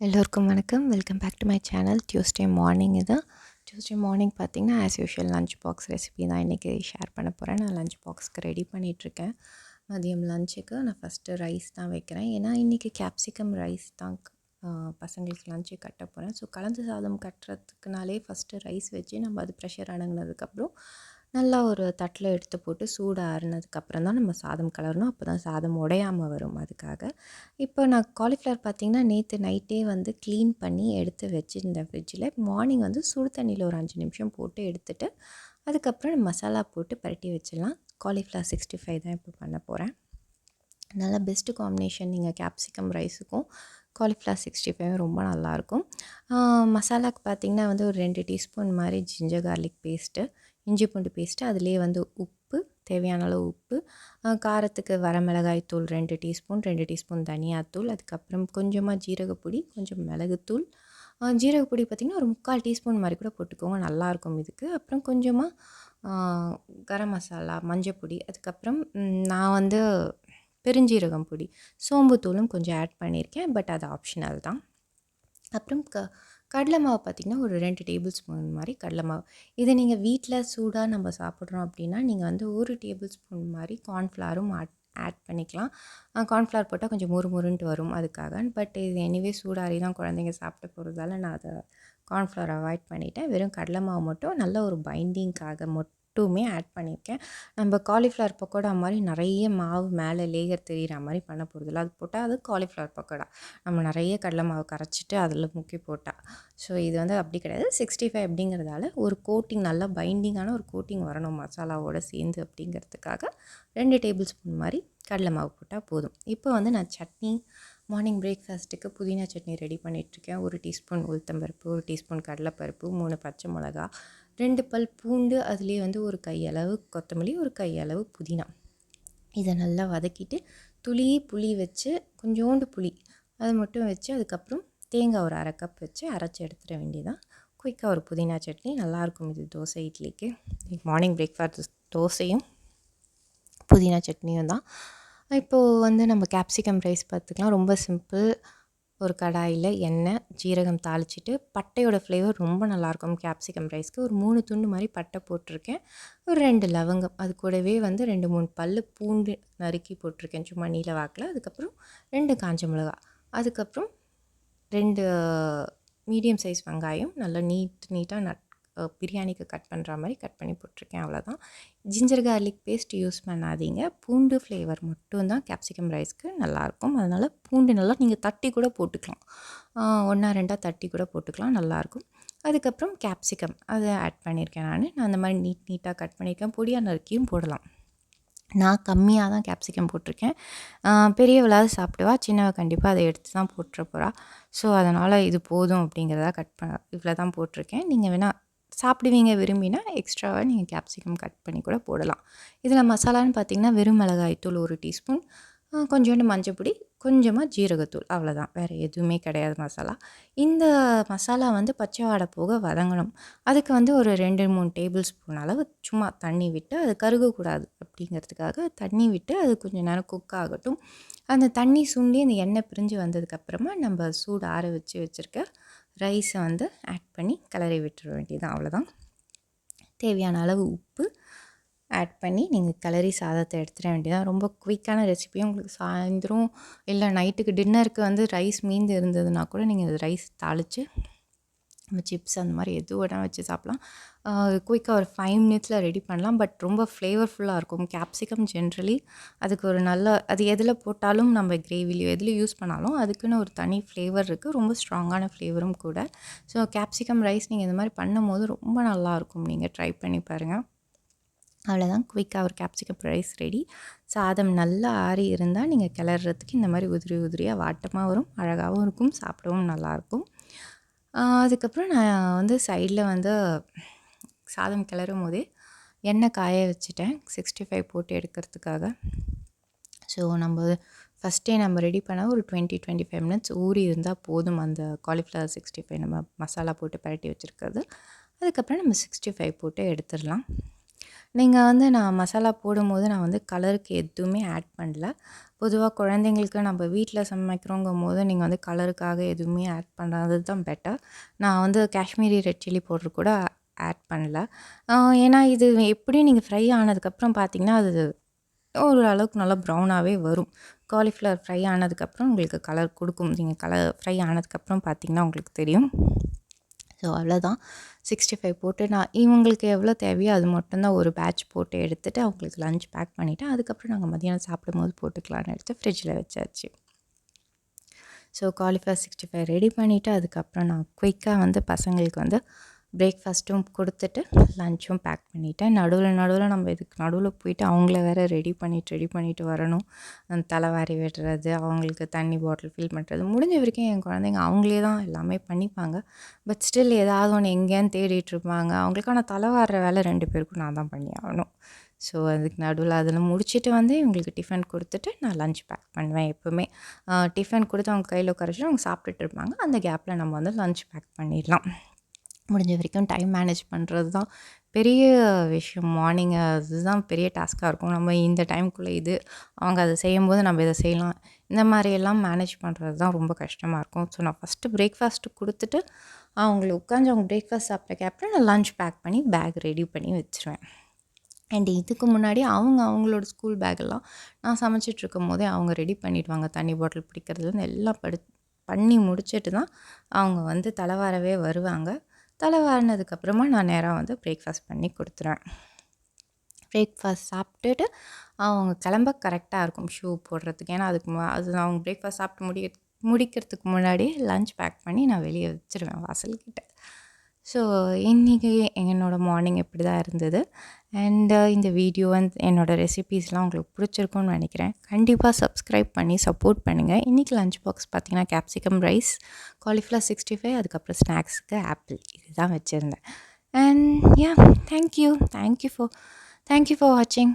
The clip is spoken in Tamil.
எல்லோருக்கும் வணக்கம். Welcome back to my channel. Tuesday morning இது. டியூஸ்டே மார்னிங் பார்த்திங்கன்னா as usual lunch box recipe தான் இன்றைக்கி ஷேர் பண்ண போகிறேன். நான் லஞ்ச் பாக்ஸ்க்கு ரெடி பண்ணிகிட்ருக்கேன். மதியம் லஞ்சுக்கு நான் ஃபஸ்ட்டு ரைஸ் தான் வைக்கிறேன். ஏன்னா இன்றைக்கி கேப்சிகம் ரைஸ் தான் பசங்களுக்கு லஞ்சு கட்ட போகிறேன். ஸோ கலந்து சாதம் கட்டுறதுக்குனாலே ஃபஸ்ட்டு ரைஸ் வச்சு நம்ம அது ப்ரெஷர் அடங்கினதுக்கப்புறம் நல்லா ஒரு தட்டில் எடுத்து போட்டு சூடு ஆறுனதுக்கப்புறம் தான் நம்ம சாதம் கலரணும். அப்போ தான் சாதம் உடையாமல் வரும். அதுக்காக இப்போ நான் காலிஃப்ளவர் பார்த்திங்கன்னா நேற்று நைட்டே வந்து க்ளீன் பண்ணி எடுத்து வச்சுருந்தேன் ஃப்ரிட்ஜில். மார்னிங் வந்து சுடு தண்ணியில் ஒரு 5 நிமிஷம் போட்டு எடுத்துகிட்டு அதுக்கப்புறம் மசாலா போட்டு பரட்டி வச்சிடலாம். காலிஃப்ளவர் 65 தான் இப்போ பண்ண போகிறேன். நல்லா பெஸ்ட்டு காம்பினேஷன். நீங்கள் கேப்சிகம் ரைஸுக்கும் காலிஃப்ளவர் 65 ரொம்ப நல்லாயிருக்கும். மசாலாவுக்கு பார்த்திங்கன்னா வந்து ஒரு 2 டீஸ்பூன் மாதிரி ஜிஞ்சர் கார்லிக் பேஸ்ட்டு, இஞ்சி பூண்டு பேஸ்ட்டு, அதிலே வந்து உப்பு, தேவையான அளவு உப்பு, காரத்துக்கு வரமிளகாய் தூள் 2 டீஸ்பூன், 2 டீஸ்பூன் தனியாத்தூள், அதுக்கப்புறம் கொஞ்சமாக ஜீரகப்பொடி, கொஞ்சம் மிளகுத்தூள். ஜீரகப்பொடி பார்த்திங்கன்னா ஒரு 3/4 டீஸ்பூன் மாதிரி கூட போட்டுக்கோங்க, நல்லாயிருக்கும் இதுக்கு. அப்புறம் கொஞ்சமாக கரம் மசாலா, மஞ்சப்பொடி, அதுக்கப்புறம் நான் வந்து பெருஞ்சீரகம் பொடி, சோம்பு தூளும் கொஞ்சம் ஆட் பண்ணியிருக்கேன். பட் அது ஆப்ஷனல் தான். அப்புறம் கடலை மாவு பார்த்திங்கன்னா ஒரு 2 டேபிள் ஸ்பூன் மாதிரி கடலை மாவு. இதை நீங்கள் வீட்டில் சூடாக நம்ம சாப்பிட்றோம் அப்படின்னா நீங்கள் வந்து 1 டேபிள் ஸ்பூன் மாதிரி கார்ன்ஃப்ளவரும் ஆட் பண்ணிக்கலாம். கார்ன்ஃப்ளவர் போட்டால் கொஞ்சம் முறுமுறுன்ட்டு வரும் அதுக்காக. பட் இது எனிவே சூடாரி தான் குழந்தைங்க சாப்பிட்டு போகிறதால நான் அதை கார்ன்ஃப்ளவர் அவாய்ட் பண்ணிவிட்டேன். வெறும் கடலை மாவு மட்டும் நல்ல ஒரு பைண்டிங்காக மட்டுமே ஆட் பண்ணியிருக்கேன். நம்ம காலிஃப்ளவர் பக்கோடா மாதிரி நிறைய மாவு மேலே லேயர் தெரிகிற மாதிரி பண்ண போகிறதில்ல. அது போட்டால் அது காலிஃப்ளவர் பக்கோடா. நம்ம நிறைய கடலை மாவு கரைச்சிட்டு அதில் முக்கி போட்டால். ஸோ இது வந்து அப்படி கிடையாது. 65 அப்படிங்கிறதால ஒரு கோட்டிங், நல்லா பைண்டிங்கான ஒரு கோட்டிங் வரணும் மசாலாவோடு சேர்ந்து அப்படிங்கிறதுக்காக 2 டேபிள் ஸ்பூன் மாதிரி கடலை மாவு போட்டால் போதும். இப்போ வந்து நான் சட்னி, மார்னிங் பிரேக்ஃபாஸ்ட்டுக்கு புதினா சட்னி ரெடி பண்ணிகிட்ருக்கேன். 1 டீஸ்பூன் உளுத்தம்பருப்பு, 1 டீஸ்பூன் கடலைப்பருப்பு, 3 பச்சை மிளகா, 2 பல் பூண்டு, அதுலேயே வந்து ஒரு கையளவு கொத்தமல்லி, ஒரு கையளவு புதினா. இதை நல்லா வதக்கிட்டு புளி வச்சு, கொஞ்சோண்டு புளி அதை மட்டும் வச்சு, அதுக்கப்புறம் தேங்காய் ஒரு 1/2 கப் வச்சு அரைச்சி எடுத்துட வேண்டியதான். குயிக்காக ஒரு புதினா சட்னி நல்லாயிருக்கும். இது தோசை இட்லிக்கு. மார்னிங் பிரேக்ஃபாஸ்ட் தோசையும் புதினா சட்னியும் தான். இப்போது வந்து நம்ம கேப்சிகம் ரைஸ் பார்த்துக்கலாம். ரொம்ப சிம்பிள். ஒரு கடாயில் எண்ணெய், ஜீரகம் தாளிச்சிட்டு, பட்டையோட ஃப்ளேவர் ரொம்ப நல்லாயிருக்கும் கேப்சிகம் ரைஸ்க்கு. ஒரு 3 துண்டு மாதிரி பட்டை போட்டிருக்கேன். ஒரு 2 லவங்கம், அது கூடவே வந்து 2, 3 பல் பூண்டு நறுக்கி போட்டிருக்கேன் சும்மா நீல வாக்கில். அதுக்கப்புறம் 2 காஞ்ச மிளகா, அதுக்கப்புறம் 2 மீடியம் சைஸ் வெங்காயம் நல்லா நீட்டாக பிரியாணிக்கு கட் பண்ணுற மாதிரி கட் பண்ணி போட்டிருக்கேன். அவ்வளோதான். ஜிஞ்சர் கார்லிக் பேஸ்ட் யூஸ் பண்ணாதீங்க. பூண்டு ஃப்ளேவர் மட்டும்தான் கேப்சிகம் ரைஸ்க்கு நல்லாயிருக்கும். அதனால் பூண்டு நல்லா நீங்கள் தட்டி கூட போட்டுக்கலாம். 1 2 தட்டி கூட போட்டுக்கலாம், நல்லாயிருக்கும். அதுக்கப்புறம் கேப்சிகம் அதை ஆட் பண்ணியிருக்கேன். நான் அந்த மாதிரி நீட்டாக கட் பண்ணியிருக்கேன். பொடியாக நறுக்கியும் போடலாம். நான் கம்மியாக தான் கேப்சிகம் போட்டிருக்கேன். பெரியவளாவது சாப்பிடுவா, சின்னவ கண்டிப்பாக அதை எடுத்து தான் போட்டுற போகிறா. ஸோ அதனால் இது போதும் அப்படிங்கிறதா இவ்வளோ தான் போட்டிருக்கேன். நீங்கள் வேணால் சாப்பிடுவீங்க விரும்பினா எக்ஸ்ட்ராவாக நீங்கள் கேப்சிகம் கட் பண்ணி கூட போடலாம். இதில் மசாலான்னு பார்த்திங்கன்னா வெறும் மிளகாய் தூள் 1 டீஸ்பூன், கொஞ்சோண்டு மஞ்சப்பொடி, கொஞ்சமாக ஜீரகத்தூள், அவ்வளோதான். வேறு எதுவுமே கிடையாது மசாலா. இந்த மசாலா வந்து பச்சை வாடை போக வதங்கணும். அதுக்கு வந்து ஒரு 2, 3 டேபிள் ஸ்பூன் அளவு சும்மா தண்ணி விட்டு, அது கருகக்கூடாது அப்படிங்கிறதுக்காக தண்ணி விட்டு அது கொஞ்சம் நேரம் குக் ஆகட்டும். அந்த தண்ணி சுண்டி அந்த எண்ணெய் பிரிஞ்சு வந்ததுக்கப்புறமா நம்ம சூடு ஆற வச்சுருக்க ரைஸை வந்து ஆட் பண்ணி கிளறி விட்டுற வேண்டியதான். அவ்வளோதான். தேவையான அளவு உப்பு ஆட் பண்ணி நீங்கள் கிளறி சாதத்தை எடுத்துட வேண்டியதான். ரொம்ப குயிக்கான ரெசிபியும். உங்களுக்கு சாயந்தரம் இல்லை நைட்டுக்கு டின்னருக்கு வந்து ரைஸ் மீந்து இருந்ததுன்னா கூட நீங்கள் ரைஸ் தாளித்து நம்ம சிப்ஸ் அந்த மாதிரி எது வேணால் வச்சு சாப்பிட்லாம். குயிக்காக ஒரு 5 மினிட்ஸில் ரெடி பண்ணலாம். பட் ரொம்ப ஃப்ளேவர்ஃபுல்லாக இருக்கும். கேப்சிகம் ஜென்ரலி அதுக்கு ஒரு நல்ல, அது எதில் போட்டாலும் நம்ம கிரேவிலையோ எதில் யூஸ் பண்ணாலும் அதுக்குன்னு ஒரு தனி ஃப்ளேவர் இருக்குது. ரொம்ப ஸ்ட்ராங்கான ஃப்ளேவரும் கூட. ஸோ கேப்சிகம் ரைஸ் நீங்கள் இந்த மாதிரி பண்ணும்போது ரொம்ப நல்லாயிருக்கும். நீங்கள் ட்ரை பண்ணி பாருங்கள். அவ்வளோதான். குயிக்காக ஒரு கேப்சிகம் ரைஸ் ரெடி. சாதம் நல்லா ஆறி இருந்தால் நீங்கள் கிளறதுக்கு இந்த மாதிரி உதிரி உதிரியாக வாட்டமாக வரும். அழகாகவும் இருக்கும், சாப்பிடவும் நல்லாயிருக்கும். அதுக்கப்புறம் நான் வந்து சைடில் வந்து சாதம் கிளறும் போதே எண்ணெய் காய வச்சுட்டேன் 65 போட்டு எடுக்கிறதுக்காக. ஸோ நம்ம ஃபஸ்ட்டே நம்ம ரெடி பண்ணால் ஒரு 20-25 மினிட்ஸ் ஊறி இருந்தால் போதும். அந்த காலிஃப்ளவர் 65 நம்ம மசாலா போட்டு பரட்டி வச்சுருக்கிறது. அதுக்கப்புறம் நம்ம 65 போட்டு எடுத்துடலாம். நீங்கள் வந்து நான் மசாலா போடும்போது நான் வந்து கலருக்கு எதுவுமே ஆட் பண்ணல. பொதுவாக குழந்தைங்களுக்கு நம்ம வீட்டில் சமைக்கிறோங்கும்போது நீங்கள் வந்து கலருக்காக எதுவுமே ஆட் பண்ணாதது தான் பெட்டர். நான் வந்து காஷ்மீரி ரெட் சில்லி பவுடர் கூட ஆட் பண்ணல. ஏன்னா இது எப்படியும் நீங்கள் ஃப்ரை ஆனதுக்கப்புறம் பார்த்தீங்கன்னா, அது ஒரு அளவுக்கு நல்லா ப்ரௌனாகவே வரும். காலிஃப்ளவர் ஃப்ரை ஆனதுக்கப்புறம் உங்களுக்கு கலர் கொடுக்கும். நீங்கள் கலர் ஃப்ரை ஆனதுக்கப்புறம் பார்த்தீங்கன்னா உங்களுக்கு தெரியும். ஸோ அவ்வளோதான். 65 போட்டு நான் இவங்களுக்கு எவ்வளோ தேவையோ அது மட்டும் தான் ஒரு பேட்ச் போட்டு எடுத்துட்டு அவங்களுக்கு லஞ்ச் பேக் பண்ணிவிட்டேன். அதுக்கப்புறம் நாங்கள் மதியானம் சாப்பிடும்போது போட்டுக்கலான்னு எடுத்து ஃப்ரிட்ஜில் வச்சாச்சு. ஸோ காலிஃப்ளவர் 65 ரெடி பண்ணிவிட்டு அதுக்கப்புறம் நான் குயிக்காக வந்து பசங்களுக்கு வந்து பிரேக்ஃபாஸ்ட்டும் கொடுத்துட்டு லஞ்சும் பேக் பண்ணிவிட்டேன். நடுவில் நம்ம இதுக்கு நடுவில் போயிட்டு அவங்கள வேறு ரெடி பண்ணிட்டு வரணும். தலைவாரி விடுறது, அவங்களுக்கு தண்ணி பாட்டில் ஃபில் பண்ணுறது, முடிஞ்ச வரைக்கும் என் குழந்தைங்க அவங்களே தான் எல்லாமே பண்ணிப்பாங்க. பட் ஸ்டில் ஏதாவது ஒன்று எங்கேன்னு தேடிட்டுருப்பாங்க. அவங்களுக்கான தலைவாடுற வேலை 2 பேருக்கும் நான் தான் பண்ணி ஆகணும். ஸோ அதுக்கு நடுவில் அதில் முடிச்சுட்டு வந்து இவங்களுக்கு டிஃபன் கொடுத்துட்டு நான் லஞ்ச் பேக் பண்ணுவேன் எப்போவுமே. டிஃபன் கொடுத்து அவங்க கையில் உட்கார வச்சுட்டு அவங்க சாப்பிட்டுட்டு இருப்பாங்க. அந்த கேப்பில் நம்ம வந்து லஞ்ச் பேக் பண்ணிடலாம். முடிஞ்ச வரைக்கும் டைம் மேனேஜ் பண்ணுறது தான் பெரிய விஷயம். மார்னிங் அதுதான் பெரிய டாஸ்க்காக இருக்கும். நம்ம இந்த டைம்குள்ளே இது அவங்க அதை செய்யும்போது நம்ம இதை செய்யலாம். இந்த மாதிரியெல்லாம் மேனேஜ் பண்ணுறது தான் ரொம்ப கஷ்டமாக இருக்கும். ஸோ நான் ஃபஸ்ட்டு பிரேக்ஃபாஸ்ட்டு கொடுத்துட்டு அவங்கள உட்காந்து அவங்க பிரேக்ஃபாஸ்ட் சாப்பிட்ட கேப்பில் நான் லஞ்ச் பேக் பண்ணி பேக் ரெடி பண்ணி வச்சுருவேன். அண்ட் இதுக்கு முன்னாடி அவங்களோட ஸ்கூல் பேக்கெல்லாம் நான் சமைச்சிட்ருக்கும் போதே அவங்க ரெடி பண்ணிவிடுவாங்க. தண்ணி பாட்டில் பிடிக்கிறதுலேருந்து எல்லாம் பண்ணி முடிச்சுட்டு தான் அவங்க வந்து தலைவாரவே வருவாங்க. தலைவாரினதுக்கப்புறமா நான் நேராக வந்து பிரேக்ஃபாஸ்ட் பண்ணி கொடுத்துருவேன். பிரேக்ஃபாஸ்ட் சாப்பிட்டுட்டு அவங்க கிளம்ப கரெக்டாக இருக்கும் ஷூ போடுறதுக்கு. ஏன்னா அது அவங்க பிரேக்ஃபாஸ்ட் சாப்பிட்டு முடிக்கிறதுக்கு முன்னாடியே லஞ்ச் பேக் பண்ணி நான் வெளியே வச்சுருவேன் வாசல்கிட்ட. ஸோ இன்றைக்கி என்னோடய மார்னிங் இப்படி தான் இருந்தது. அண்டு இந்த வீடியோ வந்து என்னோடய ரெசிபீஸ்லாம் உங்களுக்கு பிடிச்சிருக்குன்னு நினைக்கிறேன். கண்டிப்பாக சப்ஸ்கிரைப் பண்ணி சப்போர்ட் பண்ணுங்கள். இன்றைக்கி லஞ்ச் பாக்ஸ் பார்த்திங்கன்னா கேப்சிகம் ரைஸ், காலிஃப்ளவர் 65, அதுக்கப்புறம் ஸ்நாக்ஸுக்கு ஆப்பிள் இதுதான் வச்சுருந்தேன். அண்ட் யா, தேங்க்யூ ஃபார் வாட்சிங்.